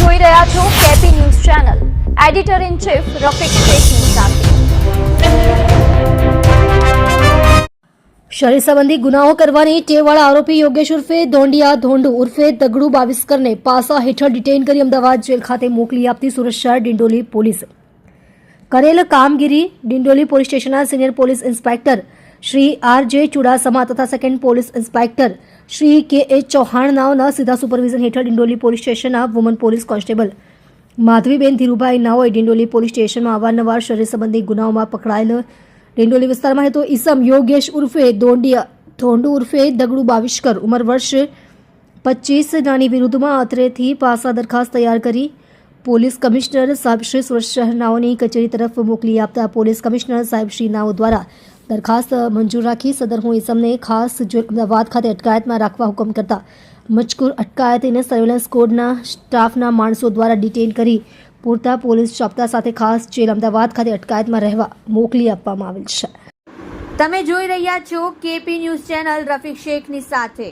જોઈ રહ્યા છો KP news channel. Editor in chief Rafiq શેખની સાથે. શરીર સંબંધી ગુનાઓ કરવાની ટેવવાળા આરોપી યોગેશ ઉર્ફે ધોંડિયા ધોંડુ ઉર્ફે દગડુ બાવિસ્કરને પાસા હેઠળ ડિટેઇન કરી અમદાવાદ જેલ ખાતે મોકલી આપતી સુરત શહેર ડિંડોલી પોલીસે કરેલ કામગીરી ડિંડોલી પોલીસ સ્ટેશનના senior police inspector Shri R J. Chudasama તથા second police inspector Shri K A. Chauhan નાઓના સીધા સુપરવિઝન હેઠળ ડિંડોલી પોલીસ સ્ટેશનના woman police constable Madhaviben Dhirubhai નાઓએ ડિંડોલી પોલીસ સ્ટેશનમાં અવારનવાર શરીર સંબંધી ગુનાઓમાં પકડાયેલ ડિંડોલી વિસ્તારમાં રહેતો ઈસમ યોગેશ ઉર્ફે ધોંડિયા ધોંડુ ઉર્ફે દગડુ બાવિસ્કર ઉંમર વર્ષ 25 નાની વિરુદ્ધમાં અત્રેથી પાસા દરખાસ્ત તૈયાર કરી પોલીસ કમિશનર સાહેબ શ્રી સુરત શહેરનાઓની કચેરી તરફ મોકલી આપતા પોલીસ કમિશનર સાહેબ શ્રી નાઓ દ્વારા દરખાસ્ત મંજૂર રાખી સદરનું ઈસમને ખાસ જેલ અમદાવાદ ખાતે અટકાયતમાં રાખવા હુકમ કરતા મજકૂર અટકાયતીને સર્વેલન્સ કોડના સ્ટાફના માણસો દ્વારા ડિટેઇન કરી પૂરતા પોલીસ ચોપતા સાથે ખાસ જેલ અમદાવાદ ખાતે અટકાયતમાં રહેવા મોકલી આપવામાં આવેલ છે. તમે જોઈ રહ્યા છો કેપી ન્યૂઝ ચેનલ રફીક શેખની સાથે.